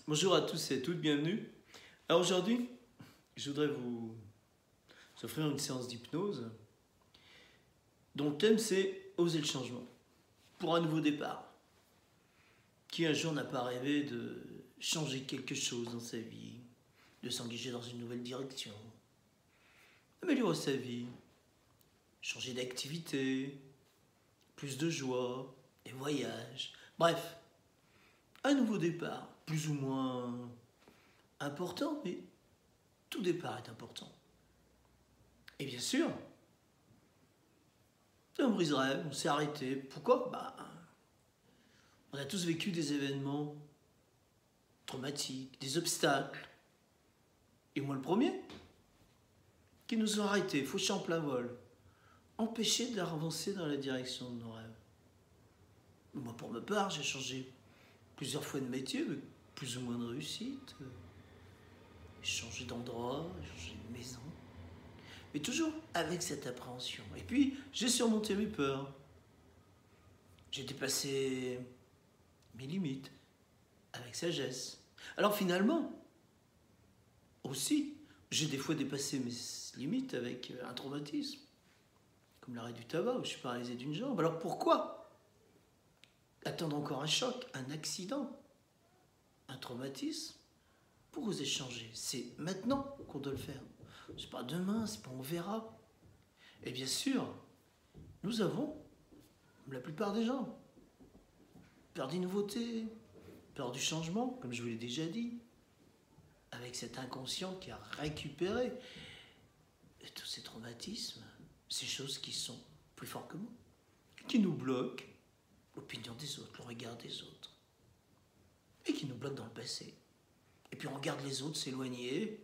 Bonjour à tous et à toutes, bienvenue. Alors aujourd'hui, je voudrais vous offrir une séance d'hypnose dont le thème c'est oser le changement pour un nouveau départ. Qui un jour n'a pas rêvé de changer quelque chose dans sa vie, de s'engager dans une nouvelle direction, améliorer sa vie, changer d'activité, plus de joie, des voyages, bref, un nouveau départ, plus ou moins important, mais tout départ est important. Et bien sûr, c'est un brise-rêve, on s'est arrêté. Pourquoi ? On a tous vécu des événements traumatiques, des obstacles. Et moi le premier, qui nous ont arrêtés, fauchés en plein vol, empêchés d'avancer dans la direction de nos rêves. Moi pour ma part, j'ai changé plusieurs fois de métier, avec plus ou moins de réussite. J'ai changé d'endroit, j'ai changé de maison. Mais toujours avec cette appréhension. Et puis, j'ai surmonté mes peurs. J'ai dépassé mes limites avec sagesse. Alors finalement, aussi, j'ai des fois dépassé mes limites avec un traumatisme, comme l'arrêt du tabac, où je suis paralysé d'une jambe. Alors pourquoi attendre encore un choc, un accident, un traumatisme pour oser changer? C'est maintenant qu'on doit le faire. C'est pas demain, c'est pas on verra. Et bien sûr, nous avons, la plupart des gens, peur des nouveautés, peur du changement, comme je vous l'ai déjà dit, avec cet inconscient qui a récupéré tous ces traumatismes, ces choses qui sont plus forts que nous, qui nous bloquent l'opinion des autres, le regard des autres, et qui nous bloquent dans le passé. Et puis on regarde les autres s'éloigner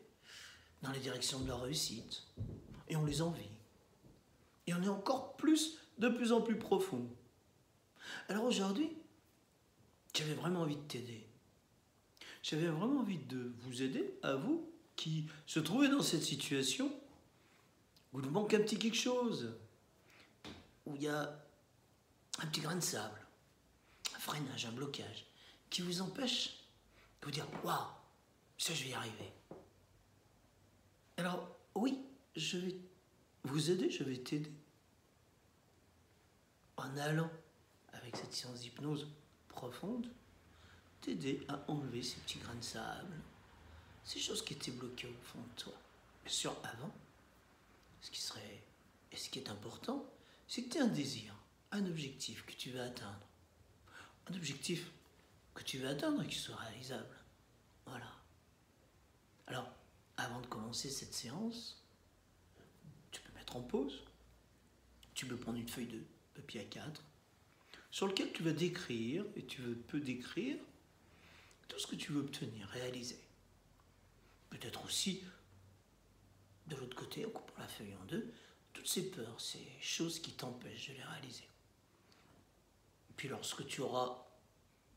dans la direction de leur réussite, et on les envie. Et on est encore plus, de plus en plus profond. Alors aujourd'hui, j'avais vraiment envie de t'aider. J'avais vraiment envie de vous aider, à vous, qui se trouvez dans cette situation où il vous manque un petit quelque chose, où il y a un petit grain de sable, un freinage, un blocage, qui vous empêche de vous dire « Waouh, ça je vais y arriver ». Alors oui, je vais vous aider, je vais t'aider en allant avec cette séance d'hypnose profonde, t'aider à enlever ces petits grains de sable, ces choses qui étaient bloquées au fond de toi. Bien sûr, avant, ce qui est important, c'est que tu aies un désir, un objectif que tu veux atteindre. Un objectif que tu veux atteindre et qui soit réalisable. Voilà. Alors, avant de commencer cette séance, tu peux mettre en pause. Tu peux prendre une feuille de papier A4 sur lequel tu vas décrire, et tu peux décrire tout ce que tu veux obtenir, réaliser. Peut-être aussi, de l'autre côté, en coupant la feuille en deux, toutes ces peurs, ces choses qui t'empêchent de les réaliser. Et puis lorsque tu auras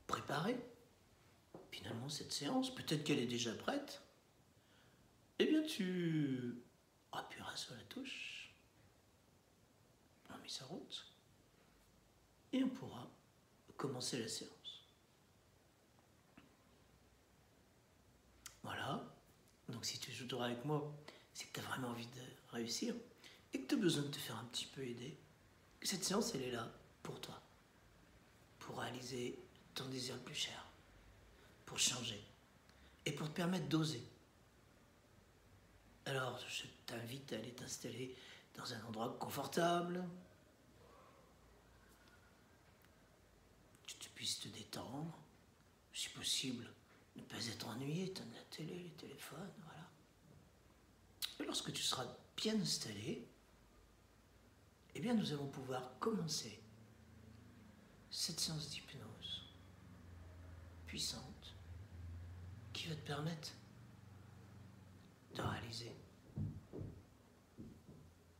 préparé, finalement, cette séance, peut-être qu'elle est déjà prête, eh bien tu appuieras sur la touche, on met sa route, et on pourra commencer la séance. Voilà, donc si tu joues avec moi, c'est que tu as vraiment envie de réussir, et que tu as besoin de te faire un petit peu aider. Cette séance, elle est là pour toi, pour réaliser ton désir le plus cher, pour changer, et pour te permettre d'oser. Alors, je t'invite à aller t'installer dans un endroit confortable, que tu puisses te détendre, si possible, ne pas être ennuyé, éteindre la télé, les téléphones, voilà. Et lorsque tu seras bien installé, eh bien nous allons pouvoir commencer cette séance d'hypnose puissante qui va te permettre de réaliser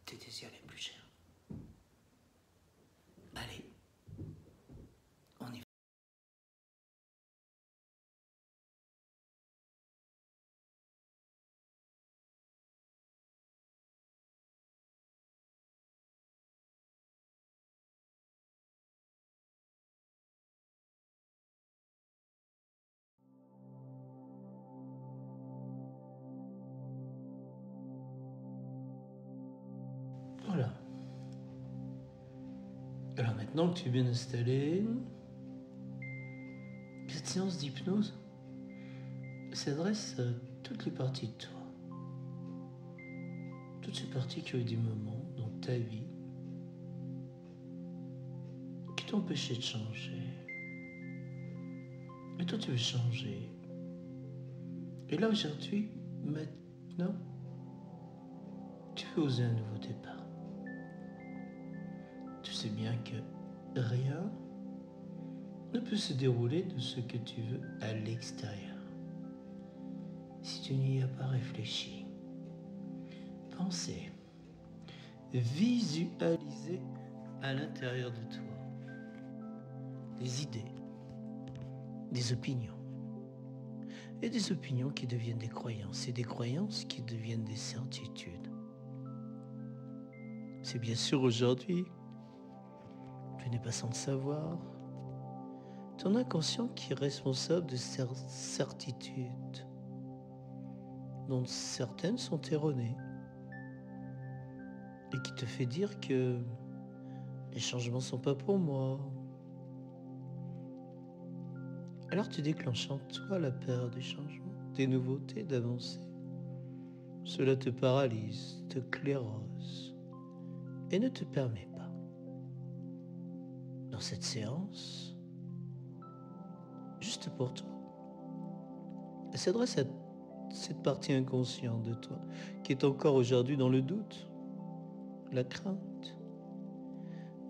tes désirs les plus chers. Allez, on y va. Voilà. Alors maintenant que tu es bien installé, cette séance d'hypnose s'adresse à toutes les parties de toi. Toutes ces parties qui ont eu des moments dans ta vie qui t'ont empêché de changer. Et toi tu veux changer. Et là aujourd'hui, maintenant, tu veux oser un nouveau départ. Tu sais bien que rien ne peut se dérouler de ce que tu veux à l'extérieur. Si tu n'y as pas réfléchi, pensé, visualisé à l'intérieur de toi des idées, des opinions. Et des opinions qui deviennent des croyances, et des croyances qui deviennent des certitudes. C'est bien sûr aujourd'hui, tu n'es pas sans le savoir, ton inconscient qui est responsable de ces certitudes, dont certaines sont erronées, et qui te fait dire que les changements ne sont pas pour moi. Alors tu déclenches en toi la peur des changements, des nouveautés, d'avancer. Cela te paralyse, te sclérose et ne te permet pas. Dans cette séance, juste pour toi, elle s'adresse à cette partie inconsciente de toi qui est encore aujourd'hui dans le doute, la crainte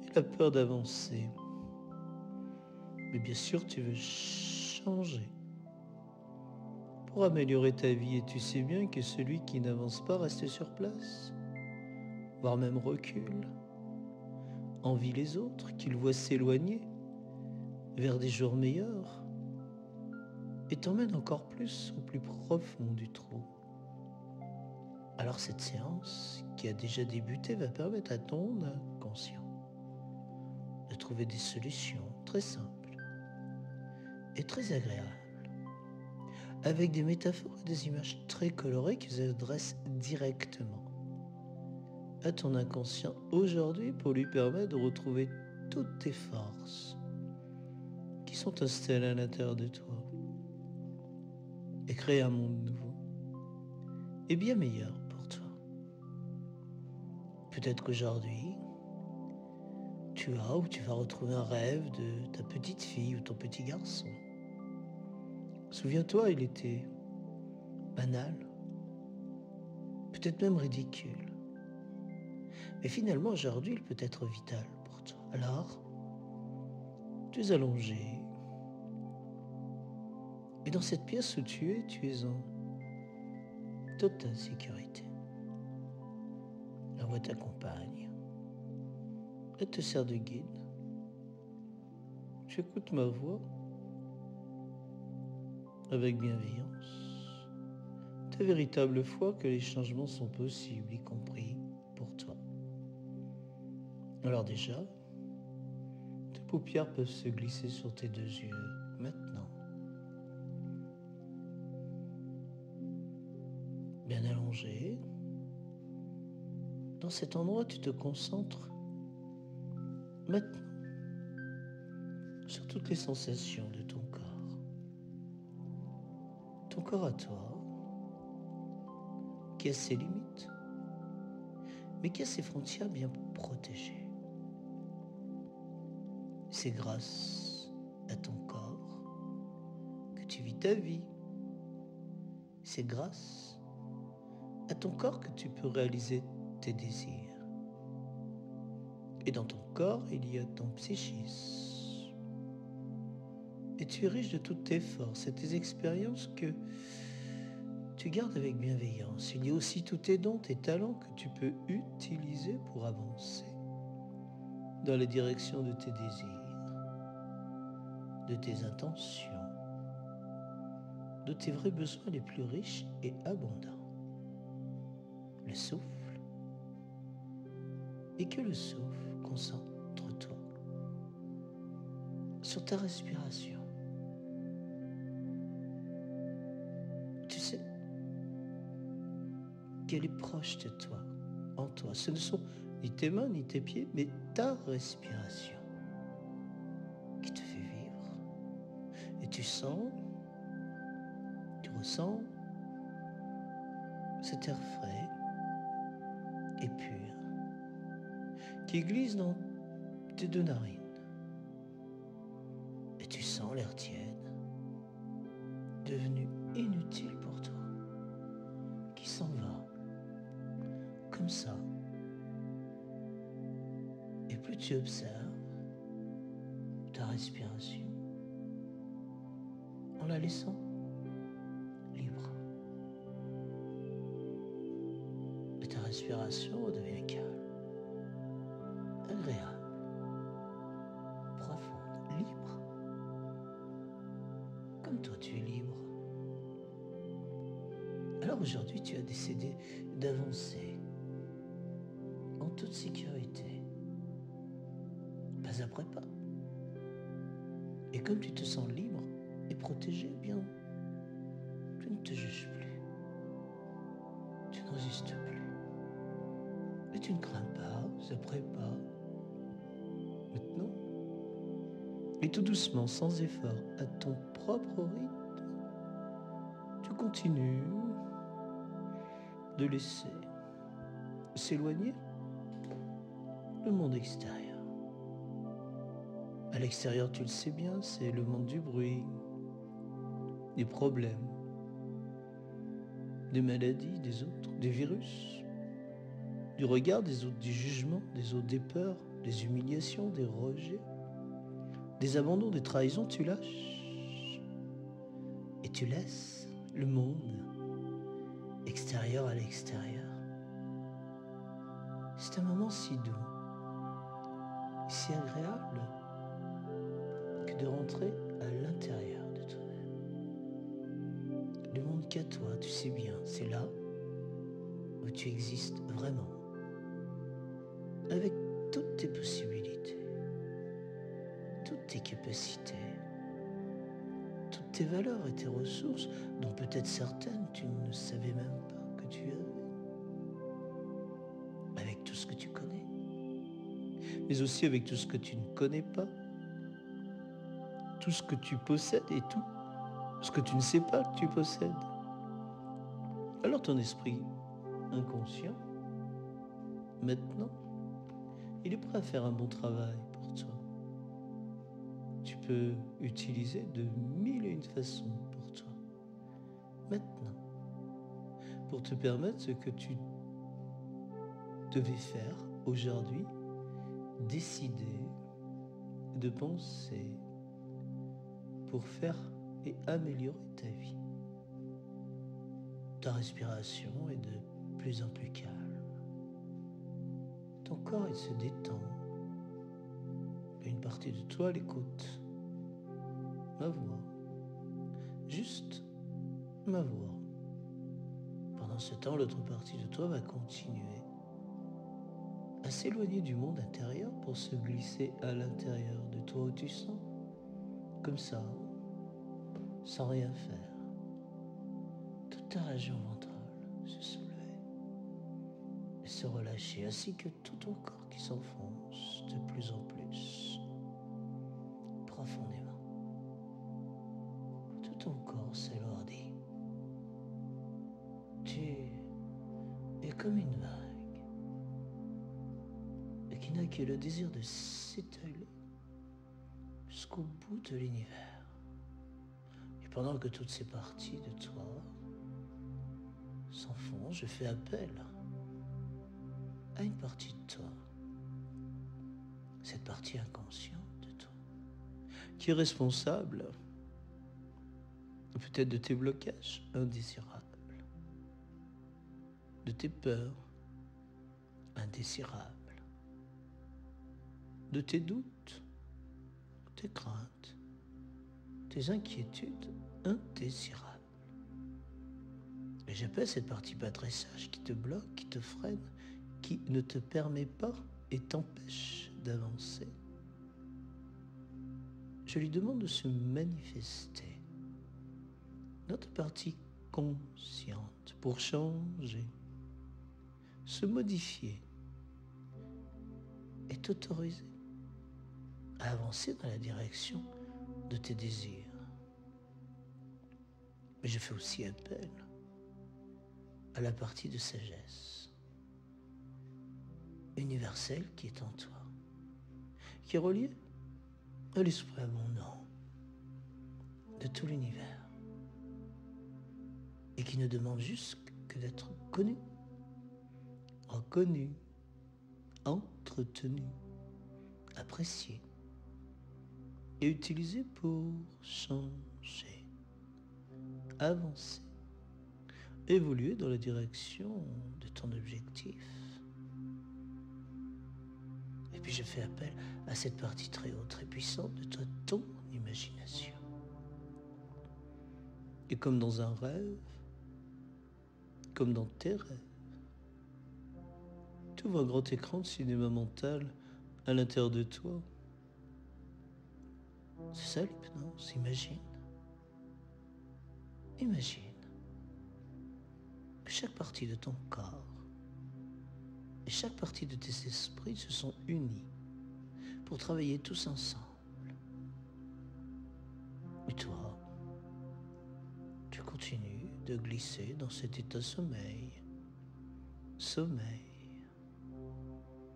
et la peur d'avancer. Mais bien sûr, tu veux changer pour améliorer ta vie et tu sais bien que celui qui n'avance pas reste sur place, voire même recule, envie les autres, qu'il voit s'éloigner vers des jours meilleurs et t'emmène encore plus au plus profond du trou. Alors cette séance, qui a déjà débuté, va permettre à ton inconscient de trouver des solutions très simples et très agréables, avec des métaphores et des images très colorées qui s'adressent directement à ton inconscient aujourd'hui pour lui permettre de retrouver toutes tes forces qui sont installées à l'intérieur de toi et créer un monde nouveau et bien meilleur pour toi. Peut-être qu'aujourd'hui, tu as ou tu vas retrouver un rêve de ta petite fille ou ton petit garçon. Souviens-toi, il était banal, peut-être même ridicule. Mais finalement, aujourd'hui, il peut être vital pour toi. Alors, tu es allongé. Et dans cette pièce où tu es en totale sécurité. La voix t'accompagne. Elle te sert de guide. Tu écoutes ma voix avec bienveillance. Ta véritable foi que les changements sont possibles, y compris pour toi. Alors déjà, tes paupières peuvent se glisser sur tes deux yeux maintenant. Bien allongé. Dans cet endroit, tu te concentres maintenant sur toutes les sensations de ton corps. Ton corps à toi, qui a ses limites, mais qui a ses frontières bien protégées. C'est grâce à ton corps que tu vis ta vie. C'est grâce à ton corps que tu peux réaliser tes désirs. Et dans ton corps, il y a ton psychisme. Et tu es riche de toutes tes forces et tes expériences que tu gardes avec bienveillance. Il y a aussi tous tes dons, tes talents que tu peux utiliser pour avancer dans la direction de tes désirs, de tes intentions, de tes vrais besoins les plus riches et abondants. Le souffle. Et que le souffle concentre-toi sur ta respiration. Tu sais qu'elle est proche de toi, en toi. Ce ne sont ni tes mains, ni tes pieds, mais ta respiration qui te fait vivre. Et tu sens, tu ressens cet air frais et pur qui glisse dans tes deux narines. Et tu sens l'air tiède, devenu inutile pour toi, qui s'en va, comme ça. Et plus tu observes ta respiration, en la laissant libre. Et ta respiration devient calme, agréable, profonde, libre. Comme toi, tu es libre. Alors aujourd'hui, tu as décidé d'avancer en toute sécurité, pas après pas. Et comme tu te sens libre et protégé, eh bien, tu ne te juges plus. Tu ne résistes plus. Et tu ne crains pas, ça prépare. Maintenant, et tout doucement, sans effort, à ton propre rythme, tu continues de laisser s'éloigner le monde extérieur. À l'extérieur, tu le sais bien, c'est le monde du bruit, des problèmes, des maladies des autres, des virus, du regard des autres, du jugement des autres, des peurs, des humiliations, des rejets, des abandons, des trahisons. Tu lâches et tu laisses le monde extérieur à l'extérieur. C'est un moment si doux, si agréable que de rentrer à l'intérieur de toi-même. Le monde qu'à toi, tu sais bien, c'est là où tu existes vraiment, avec toutes tes possibilités, toutes tes capacités, toutes tes valeurs et tes ressources, dont peut-être certaines tu ne savais même pas que tu avais, avec tout ce que tu connais, mais aussi avec tout ce que tu ne connais pas, tout ce que tu possèdes et tout ce que tu ne sais pas que tu possèdes. Alors ton esprit inconscient, maintenant, il est prêt à faire un bon travail pour toi. Tu peux utiliser de 1001 façons pour toi. Maintenant, pour te permettre ce que tu devais faire aujourd'hui, décider de penser pour faire et améliorer ta vie. Ta respiration est de plus en plus calme. Ton corps, il se détend. Et une partie de toi l'écoute. Ma voix. Juste ma voix. Pendant ce temps, l'autre partie de toi va continuer à s'éloigner du monde intérieur pour se glisser à l'intérieur de toi où tu sens. Comme ça, sans rien faire. Toute ta région ventrale se soulever et se relâcher, ainsi que tout ton corps qui s'enfonce de plus en plus profondément. Tout ton corps s'alourdit. Tu es comme une vague et qui n'a que le désir de s'étaler jusqu'au bout de l'univers. Et pendant que toutes ces parties de toi s'enfoncent, je fais appel à une partie de toi, cette partie inconsciente de toi, qui est responsable peut-être de tes blocages indésirables, de tes peurs indésirables, de tes doutes, tes craintes, tes inquiétudes indésirables. Et j'appelle cette partie pas très sage qui te bloque, qui te freine, qui ne te permet pas et t'empêche d'avancer. Je lui demande de se manifester, notre partie consciente, pour changer, se modifier t'autoriser à avancer dans la direction de tes désirs. Mais je fais aussi appel à la partie de sagesse universelle qui est en toi, qui est reliée à l'esprit abondant de tout l'univers et qui ne demande juste que d'être connu, reconnu, entretenu, apprécié et utilisé pour changer, avancer, évoluer dans la direction de ton objectif. Et puis je fais appel à cette partie très haute, très puissante de toi, ton imagination. Et comme dans un rêve, comme dans tes rêves, tu vois un grand écran de cinéma mental à l'intérieur de toi. C'est ça l'hypnose, imagine. Imagine que chaque partie de ton corps et chaque partie de tes esprits se sont unis pour travailler tous ensemble. Et toi, tu continues de glisser dans cet état sommeil, sommeil,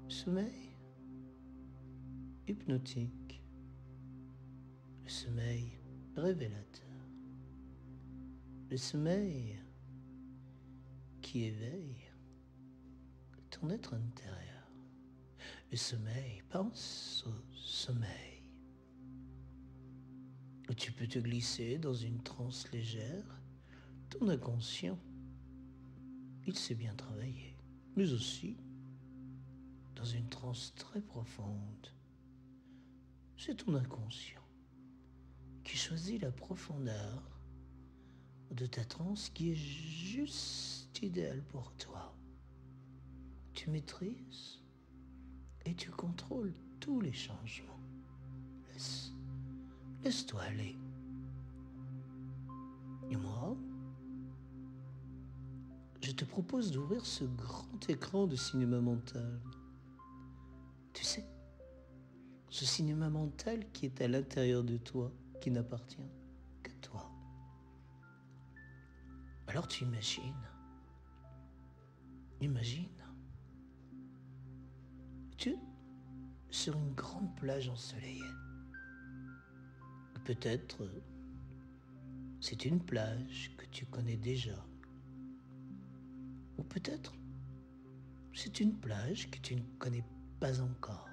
sommeil hypnotique, le sommeil révélateur, le sommeil qui éveille ton être intérieur. Le sommeil, pense au sommeil, où tu peux te glisser dans une transe légère. Ton inconscient, il sait bien travailler, mais aussi dans une transe très profonde. C'est ton inconscient qui choisit la profondeur de ta transe qui est juste idéale pour toi. Tu maîtrises et tu contrôles tous les changements. Laisse-toi aller. Et moi, je te propose d'ouvrir ce grand écran de cinéma mental. Tu sais, ce cinéma mental qui est à l'intérieur de toi, qui n'appartient qu'à toi. Alors tu imagines, tu es sur une grande plage ensoleillée. Peut-être c'est une plage que tu connais déjà. Ou peut-être c'est une plage que tu ne connais pas encore.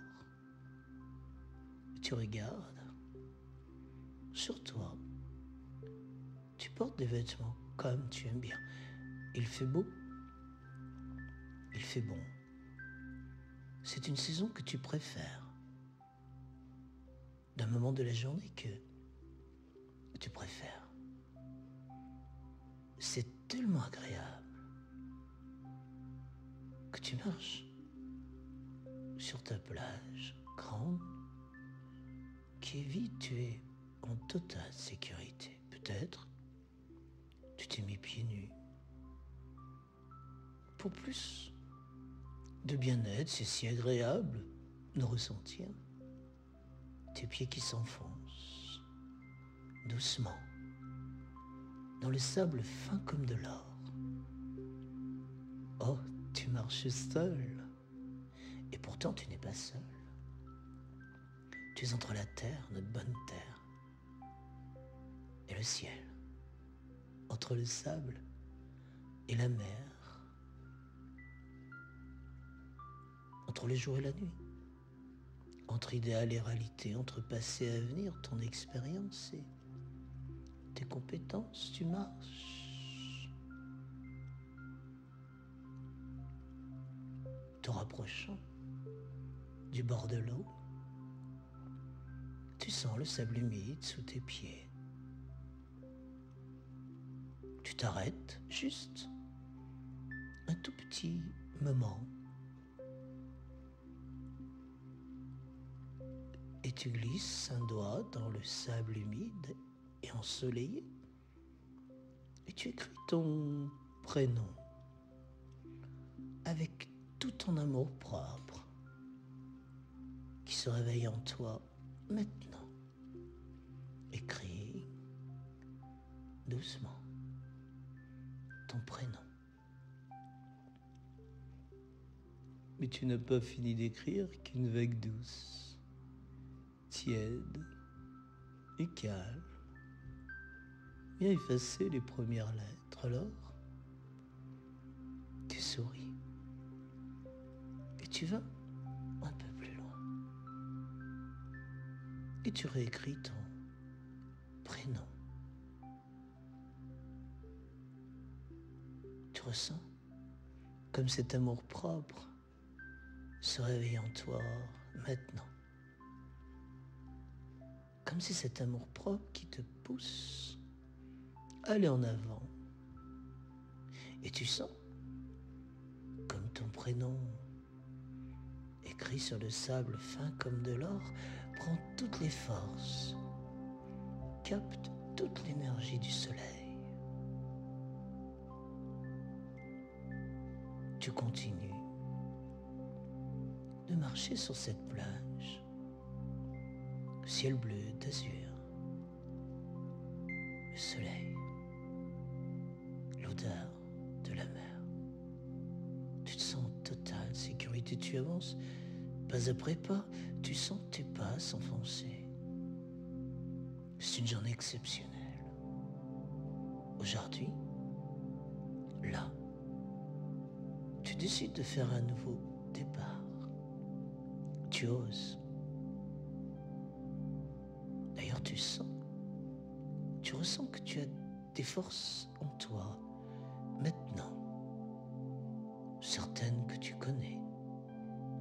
Tu regardes sur toi. Tu portes des vêtements comme tu aimes bien. Il fait beau. Il fait bon. C'est une saison que tu préfères. D'un moment de la journée que tu préfères. C'est tellement agréable que tu marches sur ta plage grande qui est vide. Tu es en totale sécurité. Peut-être tu t'es mis pieds nus. Pour plus de bien-être, c'est si agréable de ressentir tes pieds qui s'enfoncent doucement dans le sable fin comme de l'or. Oh, tu marches seul. Et pourtant, tu n'es pas seul. Tu es entre la terre, notre bonne terre, et le ciel. Entre le sable et la mer. Entre le jour et la nuit. Entre idéal et réalité, entre passé et avenir, ton expérience et tes compétences, tu marches. Te rapprochant du bord de l'eau, tu sens le sable humide sous tes pieds. Tu t'arrêtes juste un tout petit moment et tu glisses un doigt dans le sable humide et ensoleillé et tu écris ton prénom avec tout ton amour propre. se réveille en toi maintenant. Écris doucement ton prénom. Mais tu n'as pas fini d'écrire qu'une vague douce, tiède et calme vient effacer les premières lettres. Alors, tu souris et tu vas un peu plus loin. Et tu réécris ton prénom. Tu ressens comme cet amour-propre se réveille en toi maintenant. Comme si cet amour-propre qui te pousse à aller en avant. Et tu sens comme ton prénom, écrit sur le sable fin comme de l'or, prend toutes les forces, capte toute l'énergie du soleil. Tu continues de marcher sur cette plage, ciel bleu d'azur, le soleil, l'odeur de la mer. Tu te sens en totale sécurité, tu avances pas après pas, tu sens tes pas s'enfoncer. C'est une journée exceptionnelle. Aujourd'hui, là, tu décides de faire un nouveau départ. Tu oses. D'ailleurs, tu ressens que tu as des forces en toi, maintenant. Certaines que tu connais,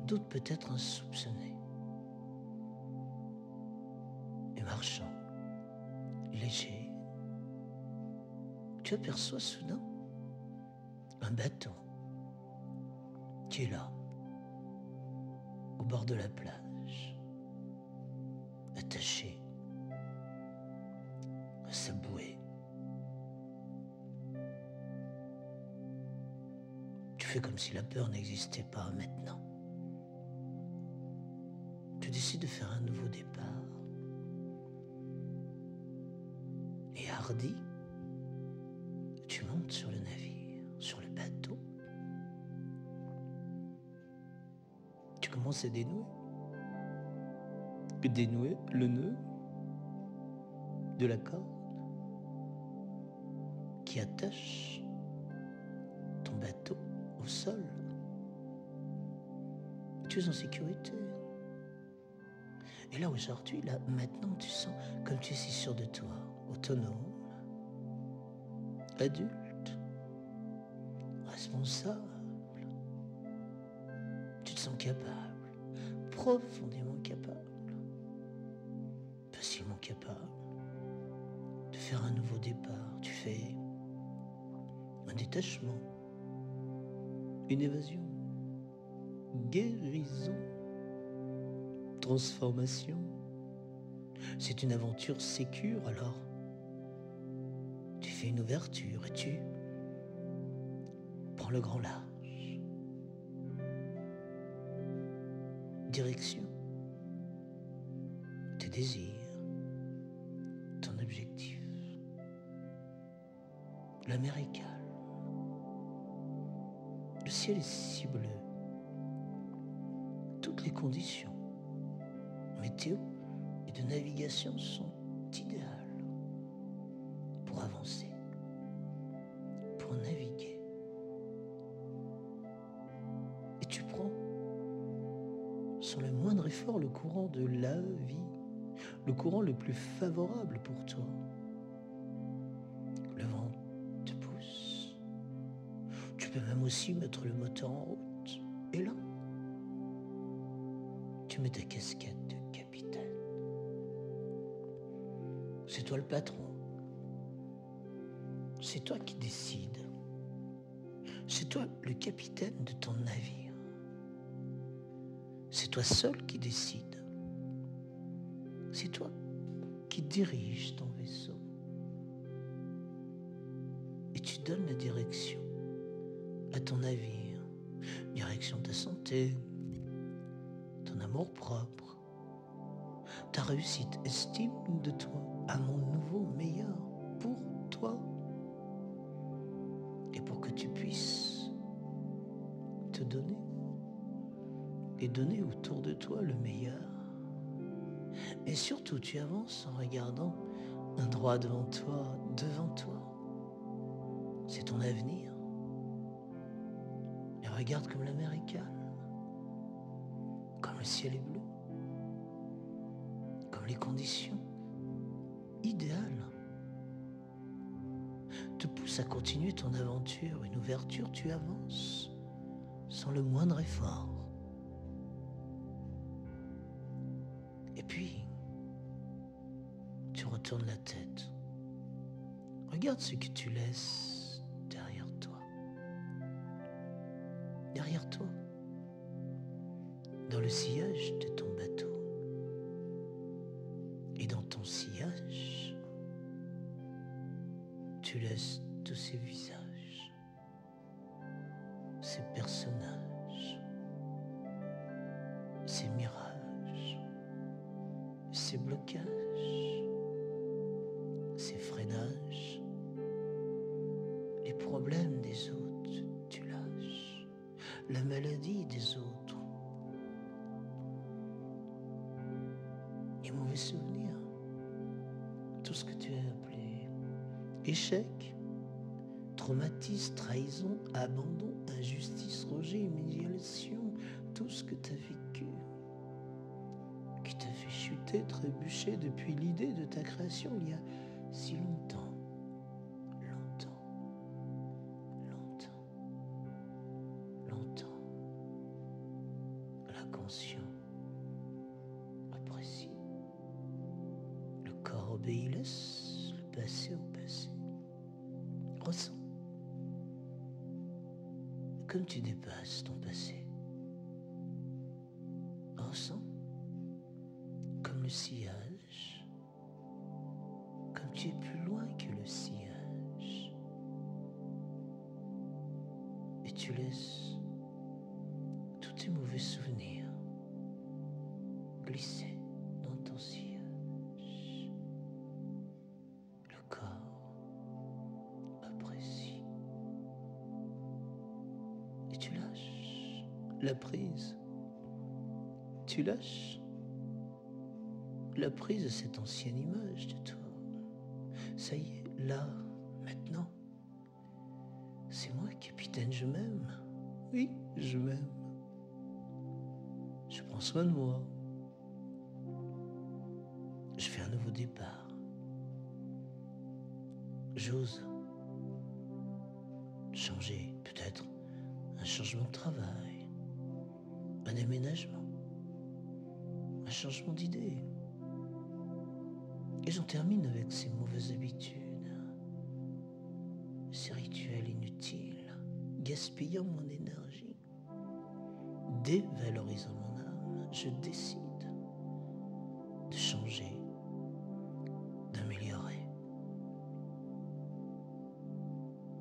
d'autres peut-être insoupçonnées. Et marchant, léger, tu aperçois soudain un bateau qui est là, au bord de la plage, attaché à sa bouée. Tu fais comme si la peur n'existait pas maintenant. Tu décides de faire un nouveau départ. Et hardi, tu montes sur le navire, sur le bateau. Tu commences à dénouer le nœud de la corde qui attache ton bateau au sol. Tu es en sécurité. Et là, aujourd'hui, là, maintenant, tu sens comme tu es si sûr de toi, autonome, adulte, responsable. Tu te sens capable, profondément capable, facilement capable de faire un nouveau départ. Tu fais un détachement, une évasion, guérison, transformation. C'est une aventure sécure, alors tu fais une ouverture et tu prends le grand large. Direction, tes désirs, ton objectif. La mer est calme. Le ciel est si bleu. Toutes les conditions météo et de navigation sont idéales pour avancer, pour naviguer. Et tu prends sans le moindre effort le courant de la vie, le courant le plus favorable pour toi. Le vent te pousse. Tu peux même aussi mettre le moteur en route. Et là, tu mets ta casquette de capitaine. C'est toi le patron. C'est toi qui décides. C'est toi le capitaine de ton navire. C'est toi seul qui décide. C'est toi qui dirige ton vaisseau. Et tu donnes la direction à ton navire. Direction de ta santé, ton amour-propre, ta réussite, estime de toi à mon nouveau meilleur pour toi. Et pour que tu puisses te donner et donner autour de toi le meilleur. Et surtout, tu avances en regardant un droit devant toi, C'est ton avenir. Et regarde comme la mer est calme, comme le ciel est bleu, comme les conditions idéales te poussent à continuer ton aventure, une ouverture, tu avances sans le moindre effort. Et puis, tu retournes la tête. Regarde ce que tu laisses derrière toi. Derrière toi, dans le sillage de ton bateau. Et dans ton sillage, tu laisses tous ces visages, ces personnages, ces mirages, ces blocages, ces freinages, les problèmes des autres, tu lâches, la maladie des autres, les mauvais souvenirs, tout ce que tu as appelé échec, traumatisme, trahison, abandon, injustice, rejet, humiliation, tout ce que tu as vécu, qui t'a fait chuter, trébucher depuis l'idée de ta création il y a si longtemps. L'inconscient apprécie. Le corps obéit, laisse le passé au passé. Ressens. Comme tu dépasses ton passé. Ressens. Comme le sillage. Comme tu es plus loin que le sillage. Et tu laisses tous tes mauvais souvenirs glisser dans ton sillage. Le corps apprécie. Et tu lâches la prise. Tu lâches la prise de cette ancienne image de toi. Ça y est, là, maintenant. C'est moi, capitaine, je m'aime. Oui, je m'aime. Je prends soin de moi. Je fais un nouveau départ. J'ose changer, peut-être un changement de travail, un déménagement, un changement d'idée. Et j'en termine avec ces mauvaises habitudes, ces rituels inutiles, gaspillant mon énergie, dévalorisant mon âme. Je décide de changer, d'améliorer,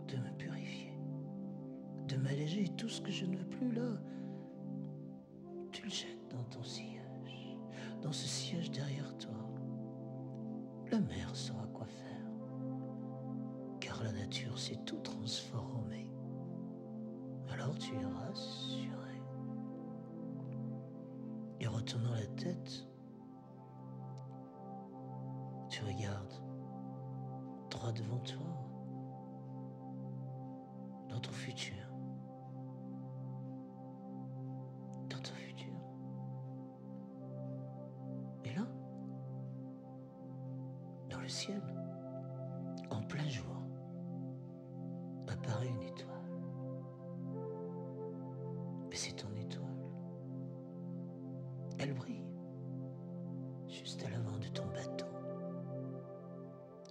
de me purifier, de m'alléger. Tout ce que je ne veux plus là, tu le jettes dans ton sillage, dans ce sillage derrière toi. La mer saura quoi faire, car la nature sait tout transformer. Alors tu es rassuré. Et retournant la tête, tu regardes droit devant toi, dans ton futur. Dans ton futur. Et là, dans le ciel, en plein jour, apparaît une étoile. Mais c'est ton étoile. Elle brille juste à l'avant de ton bateau.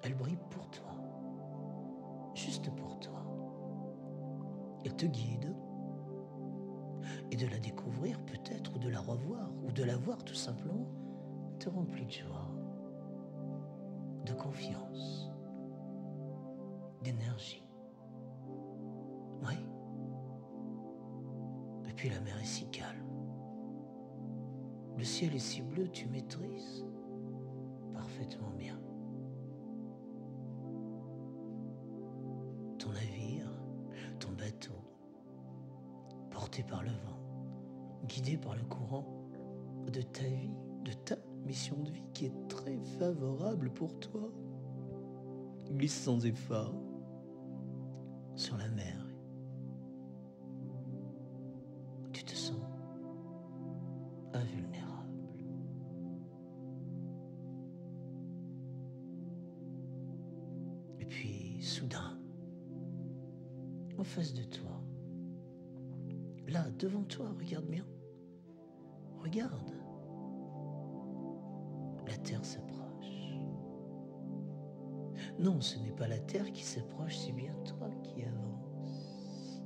Elle brille pour toi, juste pour toi. Elle te guide. Et de la découvrir peut-être, ou de la revoir, ou de la voir tout simplement, te remplit de joie, de confiance, d'énergie. Oui. Et puis la mer est si calme. Le ciel est si bleu, tu maîtrises parfaitement bien. Ton navire, ton bateau, porté par le vent, guidé par le courant de ta vie, de ta mission de vie qui est très favorable pour toi, glisse sans effort sur la mer. Tu te sens invulnérable. Et puis, soudain, en face de toi, là, devant toi, regarde bien. Regarde. La terre s'approche. Non, ce n'est pas la terre qui s'approche, c'est bien toi qui avance.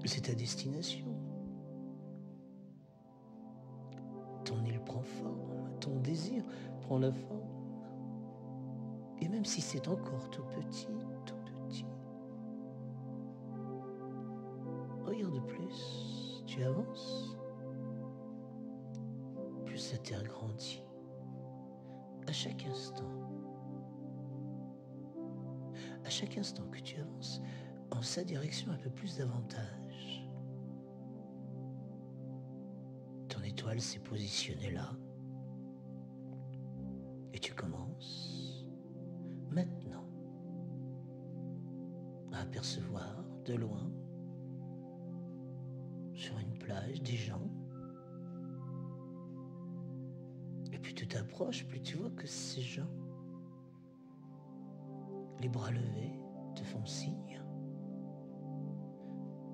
C'est ta destination. Ton île prend forme, ton désir prend la forme. Et même si c'est encore tout petit, regarde plus, tu avances, plus la terre grandit. À chaque instant que tu avances en sa direction un peu plus davantage, ton étoile s'est positionnée là et tu commences maintenant à apercevoir de loin sur une plage des gens. Et plus tu t'approches, plus tu vois que ces gens, les bras levés, te font signe.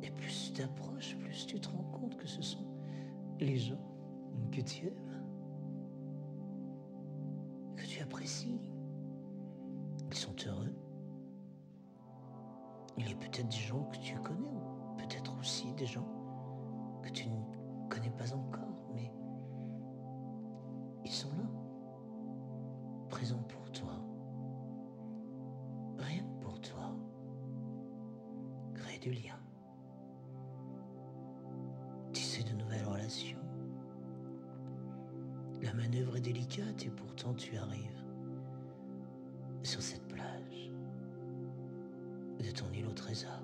Et plus tu t'approches, plus tu te rends compte que ce sont les gens que tu aimes, que tu apprécies. Ils sont heureux. Il y a peut-être des gens que tu connais, ou peut-être aussi des gens que tu ne connais pas encore, mais ils sont là, présents pour toi, rien que pour toi. Crée du lien, tisser de nouvelles relations. La manœuvre est délicate et pourtant tu arrives sur cette plage de ton île au trésor.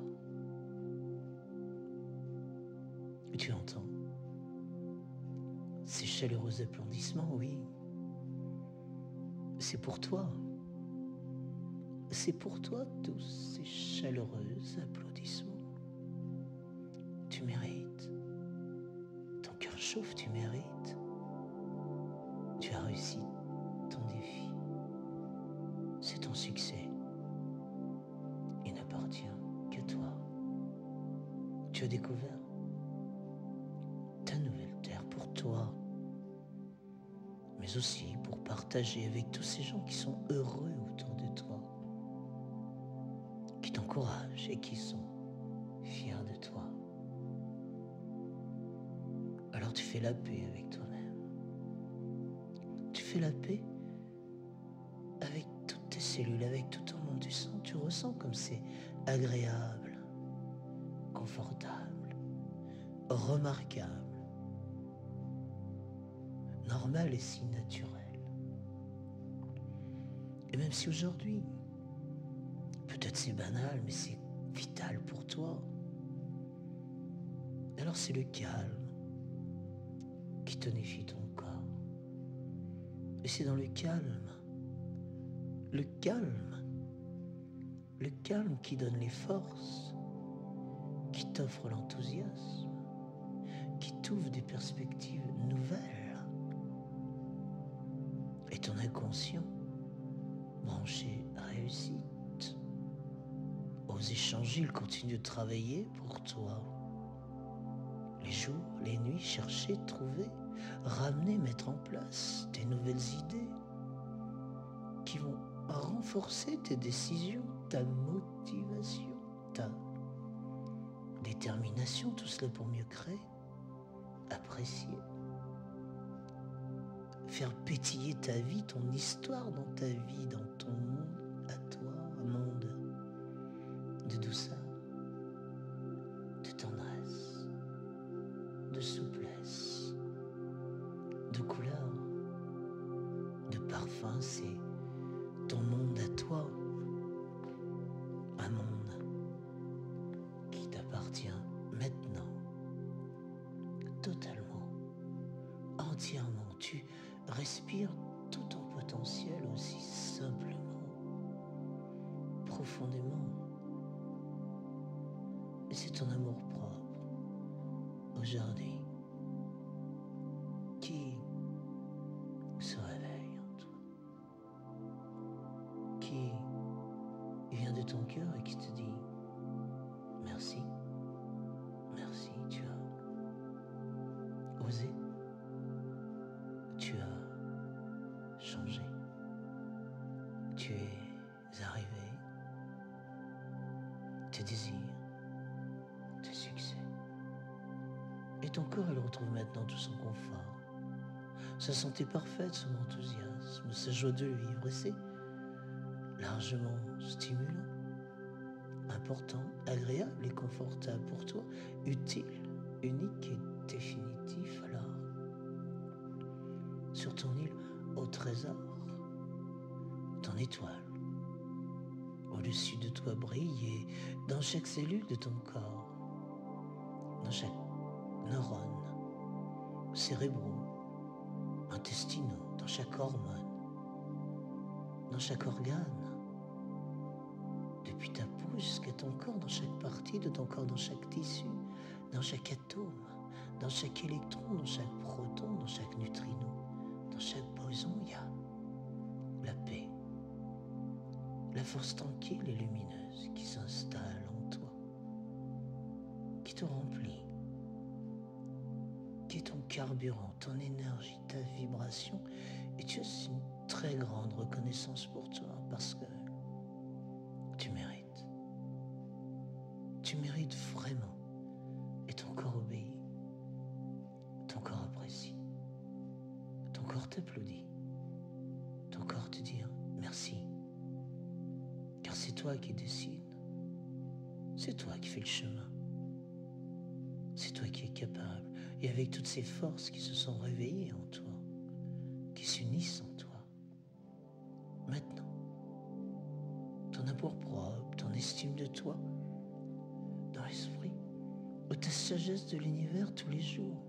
Et tu entends ces chaleureux applaudissements, oui. C'est pour toi. C'est pour toi tous ces chaleureux applaudissements. Tu mérites. Ton cœur chauffe, tu mérites. Tu as réussi ton défi. C'est ton succès. Il n'appartient qu'à toi. Tu as découvert ta nouvelle terre pour toi, mais aussi pour partager avec tous ces gens qui sont heureux autour de toi, qui t'encouragent et qui sont fiers de toi. Alors tu fais la paix avec toi-même. Tu fais la paix avec toutes tes cellules, avec tout ton monde. Tu ressens comme c'est agréable, confortable, remarquable, normal et si naturel. Et même si aujourd'hui, peut-être c'est banal, mais c'est vital pour toi, alors c'est le calme qui tonifie ton corps. Et c'est dans le calme qui donne les forces, qui t'offre l'enthousiasme, qui t'ouvre des perspectives nouvelles. Et ton inconscient, branché réussite, ose échanger, il continue de travailler pour toi. Les jours, les nuits, chercher, trouver, ramener, mettre en place des nouvelles idées qui vont renforcer tes décisions, ta motivation, ta détermination, tout cela pour mieux créer, apprécier, faire pétiller ta vie, ton histoire dans ta vie, dans ton monde à toi, un monde de douceur, de tendresse, de souplesse, de couleur, enfin, c'est ton monde à toi. Un monde qui t'appartient maintenant, totalement, entièrement. Tu respires tout ton potentiel aussi simplement, profondément. Et c'est ton amour propre, aujourd'hui, qui se réveille en toi, qui vient de ton cœur et qui te dit merci, merci, tu as osé, tu as changé, tu es arrivé, tes désirs, tes succès. Et ton corps, il retrouve maintenant tout son confort, sa santé parfaite, son enthousiasme, sa joie de vivre. Et c'est largement stimulant, important, agréable et confortable pour toi, utile, unique et définitif. Alors, sur ton île au trésor, ton étoile, au-dessus de toi brille et dans chaque cellule de ton corps, dans chaque neurone, cérébraux, intestinaux, dans chaque hormone, dans chaque organe, depuis ta peau jusqu'à ton corps, dans chaque partie de ton corps, dans chaque tissu, dans chaque atome, dans chaque électron, dans chaque proton, dans chaque neutrino, dans chaque boson, il y a la paix, la force tranquille et lumineuse qui s'installe en toi, qui te remplit, qui est ton carburant, ton énergie, ta vibration. Et tu as une très grande reconnaissance pour toi parce que tu mérites. Tu mérites vraiment. Et ton corps obéit. Ton corps apprécie. Ton corps t'applaudit. Ton corps te dit merci. Car c'est toi qui décides. C'est toi qui fais le chemin. C'est toi qui es capable. Et avec toutes ces forces qui se sont réveillées en toi, qui s'unissent en toi, maintenant, ton amour propre, ton estime de toi, dans l'esprit, ou ta sagesse de l'univers tous les jours,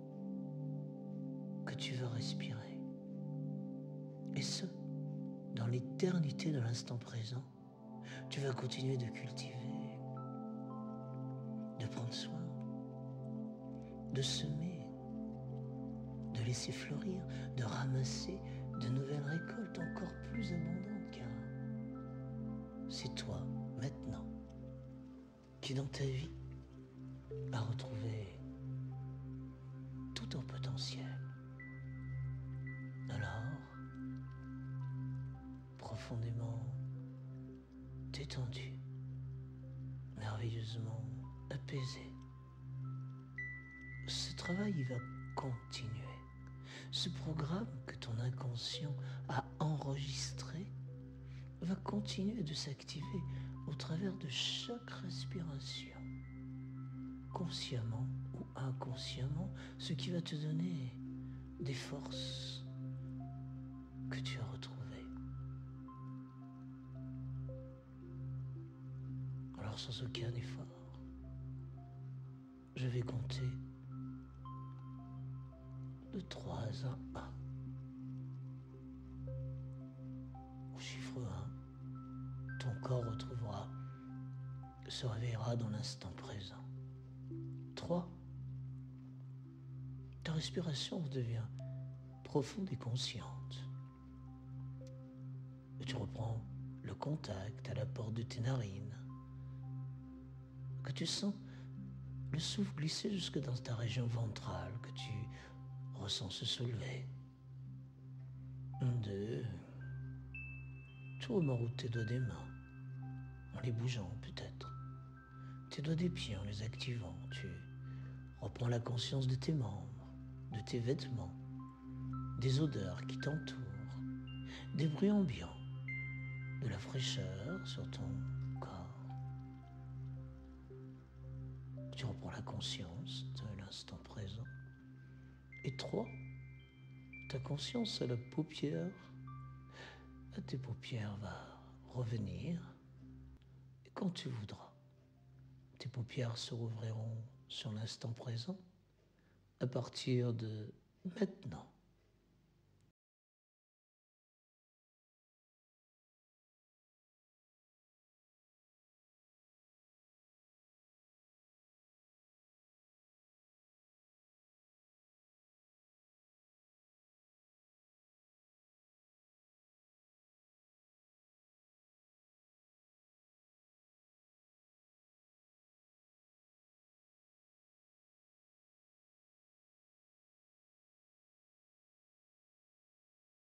que tu veux respirer. Et ce, dans l'éternité de l'instant présent, tu vas continuer de cultiver, de prendre soin, de semer, de laisser fleurir, de ramasser de nouvelles récoltes encore plus abondantes, car c'est toi, maintenant, qui dans ta vie a retrouvé tout ton potentiel. Alors, profondément détendu, merveilleusement apaisé, ce travail, il va continuer. Ce programme que ton inconscient a enregistré va continuer de s'activer au travers de chaque respiration, consciemment ou inconsciemment, ce qui va te donner des forces que tu as retrouvées. Alors sans aucun effort, je vais compter de 3 à 1. Au chiffre 1, ton corps se réveillera dans l'instant présent. 3, ta respiration devient profonde et consciente. Et tu reprends le contact à la porte de tes narines, que tu sens le souffle glisser jusque dans ta région ventrale, que tu ressens se soulever. 2, tu remontes tes doigts des mains, en les bougeant peut-être. Tes doigts des pieds en les activant. Tu reprends la conscience de tes membres, de tes vêtements, des odeurs qui t'entourent, des bruits ambiants, de la fraîcheur sur ton corps. Tu reprends la conscience de l'instant présent. Et 3, ta conscience à la paupière tes paupières va revenir, et quand tu voudras, tes paupières se rouvriront sur l'instant présent à partir de maintenant.